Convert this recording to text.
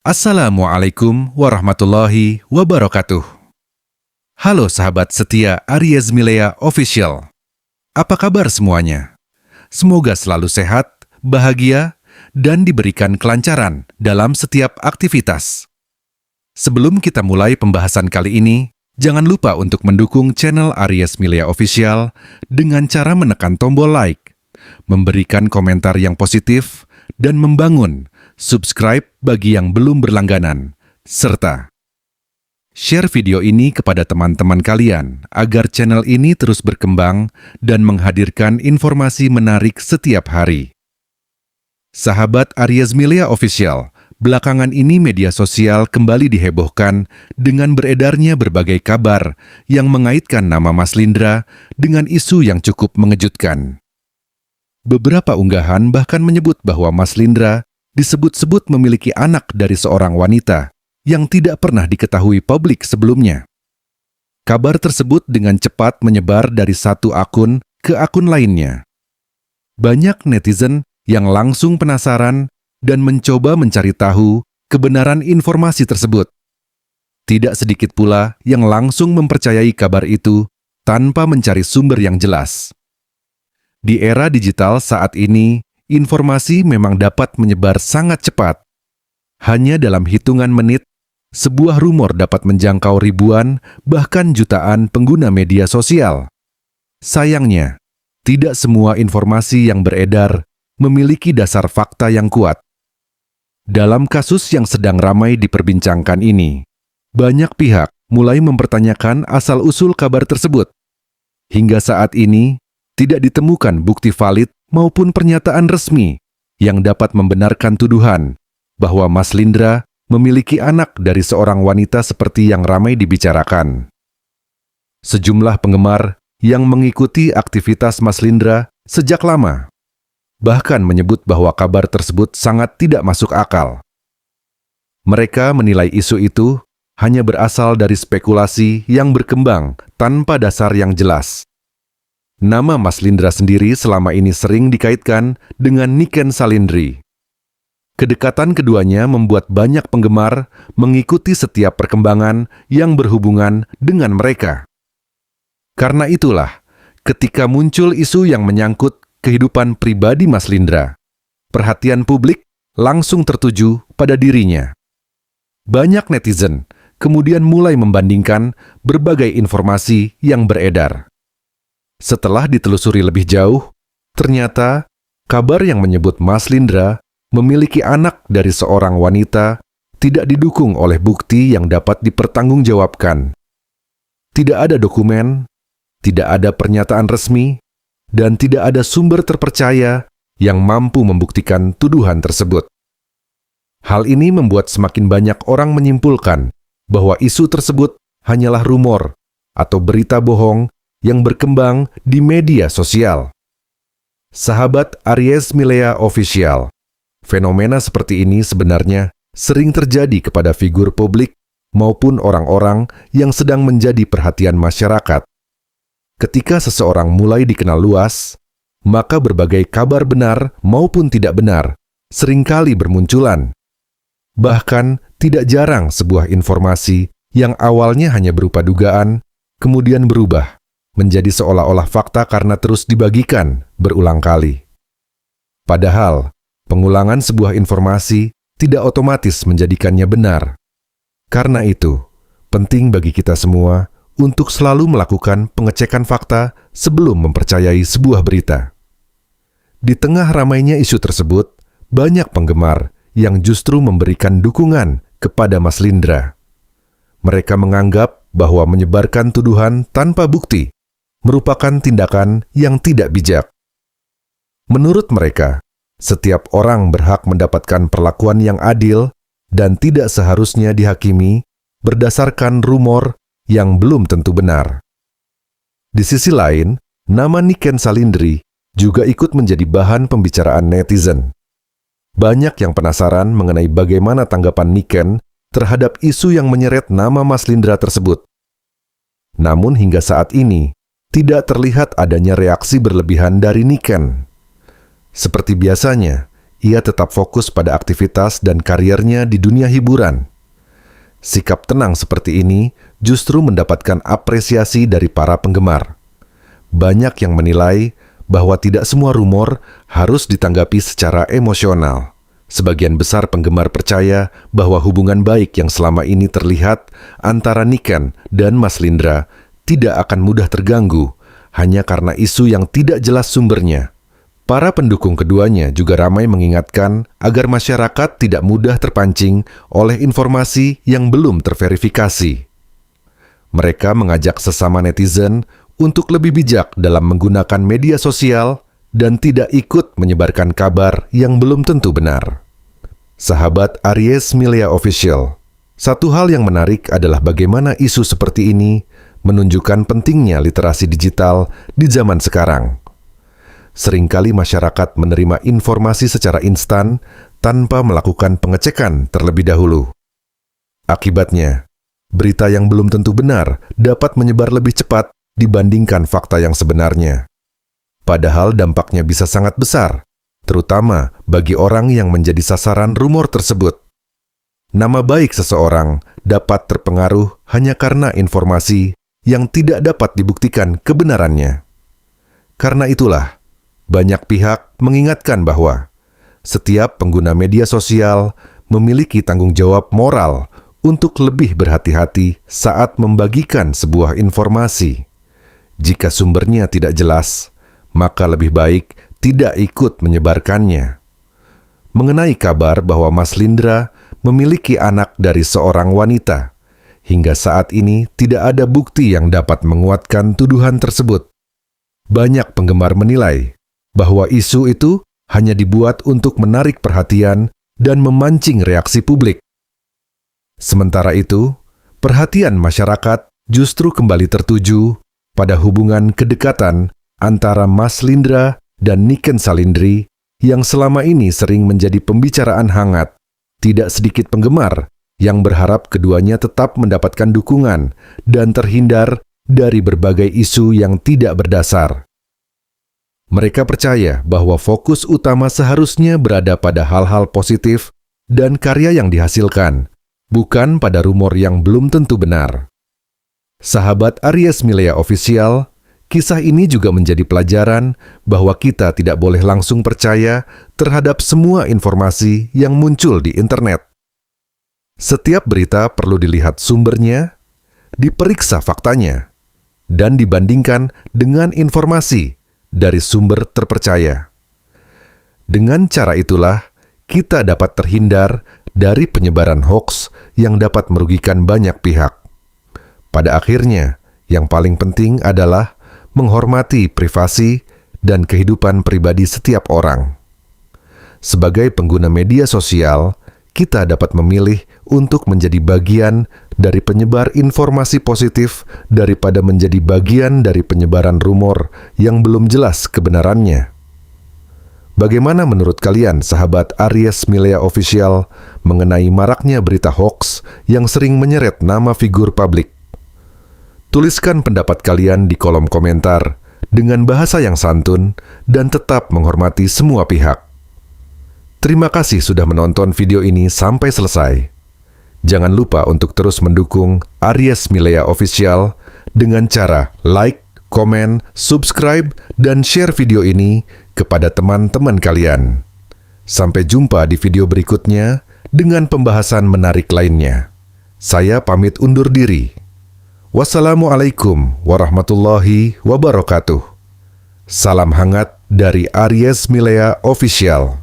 Assalamualaikum warahmatullahi wabarakatuh. Halo sahabat setia Aries Milea Official. Apa kabar semuanya? Semoga selalu sehat, bahagia, dan diberikan kelancaran dalam setiap aktivitas. Sebelum kita mulai pembahasan kali ini, jangan lupa untuk mendukung channel Aries Milea Official dengan cara menekan tombol like, memberikan komentar yang positif, dan membangun subscribe bagi yang belum berlangganan, serta share video ini kepada teman-teman kalian agar channel ini terus berkembang dan menghadirkan informasi menarik setiap hari. Sahabat Aries Milea Official, belakangan ini media sosial kembali dihebohkan dengan beredarnya berbagai kabar yang mengaitkan nama Mas Lindra dengan isu yang cukup mengejutkan. Beberapa unggahan bahkan menyebut bahwa Mas Lindra disebut-sebut memiliki anak dari seorang wanita yang tidak pernah diketahui publik sebelumnya. Kabar tersebut dengan cepat menyebar dari satu akun ke akun lainnya. Banyak netizen yang langsung penasaran dan mencoba mencari tahu kebenaran informasi tersebut. Tidak sedikit pula yang langsung mempercayai kabar itu tanpa mencari sumber yang jelas. Di era digital saat ini, informasi memang dapat menyebar sangat cepat. Hanya dalam hitungan menit, sebuah rumor dapat menjangkau ribuan, bahkan jutaan pengguna media sosial. Sayangnya, tidak semua informasi yang beredar memiliki dasar fakta yang kuat. Dalam kasus yang sedang ramai diperbincangkan ini, banyak pihak mulai mempertanyakan asal-usul kabar tersebut. Hingga saat ini, tidak ditemukan bukti valid maupun pernyataan resmi yang dapat membenarkan tuduhan bahwa Mas Lindra memiliki anak dari seorang wanita seperti yang ramai dibicarakan. Sejumlah penggemar yang mengikuti aktivitas Mas Lindra sejak lama bahkan menyebut bahwa kabar tersebut sangat tidak masuk akal. Mereka menilai isu itu hanya berasal dari spekulasi yang berkembang tanpa dasar yang jelas. Nama Mas Lindra sendiri selama ini sering dikaitkan dengan Niken Salindri. Kedekatan keduanya membuat banyak penggemar mengikuti setiap perkembangan yang berhubungan dengan mereka. Karena itulah, ketika muncul isu yang menyangkut kehidupan pribadi Mas Lindra, perhatian publik langsung tertuju pada dirinya. Banyak netizen kemudian mulai membandingkan berbagai informasi yang beredar. Setelah ditelusuri lebih jauh, ternyata kabar yang menyebut Mas Lindra memiliki anak dari seorang wanita tidak didukung oleh bukti yang dapat dipertanggungjawabkan. Tidak ada dokumen, tidak ada pernyataan resmi, dan tidak ada sumber terpercaya yang mampu membuktikan tuduhan tersebut. Hal ini membuat semakin banyak orang menyimpulkan bahwa isu tersebut hanyalah rumor atau berita bohong yang berkembang di media sosial. Sahabat Aries Milea Official, fenomena seperti ini sebenarnya sering terjadi kepada figur publik maupun orang-orang yang sedang menjadi perhatian masyarakat. Ketika seseorang mulai dikenal luas, maka berbagai kabar benar maupun tidak benar seringkali bermunculan. Bahkan tidak jarang sebuah informasi yang awalnya hanya berupa dugaan, kemudian berubah menjadi seolah-olah fakta karena terus dibagikan berulang kali. Padahal, pengulangan sebuah informasi tidak otomatis menjadikannya benar. Karena itu, penting bagi kita semua untuk selalu melakukan pengecekan fakta sebelum mempercayai sebuah berita. Di tengah ramainya isu tersebut, banyak penggemar yang justru memberikan dukungan kepada Mas Lindra. Mereka menganggap bahwa menyebarkan tuduhan tanpa bukti merupakan tindakan yang tidak bijak. Menurut mereka, setiap orang berhak mendapatkan perlakuan yang adil dan tidak seharusnya dihakimi berdasarkan rumor yang belum tentu benar. Di sisi lain, nama Niken Salindri juga ikut menjadi bahan pembicaraan netizen. Banyak yang penasaran mengenai bagaimana tanggapan Niken terhadap isu yang menyeret nama Mas Lindra tersebut. Namun hingga saat ini, tidak terlihat adanya reaksi berlebihan dari Niken. Seperti biasanya, ia tetap fokus pada aktivitas dan kariernya di dunia hiburan. Sikap tenang seperti ini justru mendapatkan apresiasi dari para penggemar. Banyak yang menilai bahwa tidak semua rumor harus ditanggapi secara emosional. Sebagian besar penggemar percaya bahwa hubungan baik yang selama ini terlihat antara Niken dan Mas Lindra tidak akan mudah terganggu hanya karena isu yang tidak jelas sumbernya. Para pendukung keduanya juga ramai mengingatkan agar masyarakat tidak mudah terpancing oleh informasi yang belum terverifikasi. Mereka mengajak sesama netizen untuk lebih bijak dalam menggunakan media sosial dan tidak ikut menyebarkan kabar yang belum tentu benar. Sahabat Aries Milea Official, satu hal yang menarik adalah bagaimana isu seperti ini menunjukkan pentingnya literasi digital di zaman sekarang. Seringkali masyarakat menerima informasi secara instan tanpa melakukan pengecekan terlebih dahulu. Akibatnya, berita yang belum tentu benar dapat menyebar lebih cepat dibandingkan fakta yang sebenarnya. Padahal dampaknya bisa sangat besar, terutama bagi orang yang menjadi sasaran rumor tersebut. Nama baik seseorang dapat terpengaruh hanya karena informasi yang tidak dapat dibuktikan kebenarannya. Karena itulah, banyak pihak mengingatkan bahwa setiap pengguna media sosial memiliki tanggung jawab moral untuk lebih berhati-hati saat membagikan sebuah informasi. Jika sumbernya tidak jelas, maka lebih baik tidak ikut menyebarkannya. Mengenai kabar bahwa Mas Lindra memiliki anak dari seorang wanita, hingga saat ini tidak ada bukti yang dapat menguatkan tuduhan tersebut. Banyak penggemar menilai bahwa isu itu hanya dibuat untuk menarik perhatian dan memancing reaksi publik. Sementara itu, perhatian masyarakat justru kembali tertuju pada hubungan kedekatan antara Mas Lindra dan Niken Salindri yang selama ini sering menjadi pembicaraan hangat. Tidak sedikit penggemar yang berharap keduanya tetap mendapatkan dukungan dan terhindar dari berbagai isu yang tidak berdasar. Mereka percaya bahwa fokus utama seharusnya berada pada hal-hal positif dan karya yang dihasilkan, bukan pada rumor yang belum tentu benar. Sahabat Aries Milea Official, kisah ini juga menjadi pelajaran bahwa kita tidak boleh langsung percaya terhadap semua informasi yang muncul di internet. Setiap berita perlu dilihat sumbernya, diperiksa faktanya, dan dibandingkan dengan informasi dari sumber terpercaya. Dengan cara itulah, kita dapat terhindar dari penyebaran hoaks yang dapat merugikan banyak pihak. Pada akhirnya, yang paling penting adalah menghormati privasi dan kehidupan pribadi setiap orang. Sebagai pengguna media sosial, kita dapat memilih untuk menjadi bagian dari penyebar informasi positif daripada menjadi bagian dari penyebaran rumor yang belum jelas kebenarannya. Bagaimana menurut kalian, sahabat Aries Milea Official, mengenai maraknya berita hoaks yang sering menyeret nama figur publik? Tuliskan pendapat kalian di kolom komentar dengan bahasa yang santun dan tetap menghormati semua pihak. Terima kasih sudah menonton video ini sampai selesai. Jangan lupa untuk terus mendukung Aries Milea Official dengan cara like, komen, subscribe, dan share video ini kepada teman-teman kalian. Sampai jumpa di video berikutnya dengan pembahasan menarik lainnya. Saya pamit undur diri. Wassalamualaikum warahmatullahi wabarakatuh. Salam hangat dari Aries Milea Official.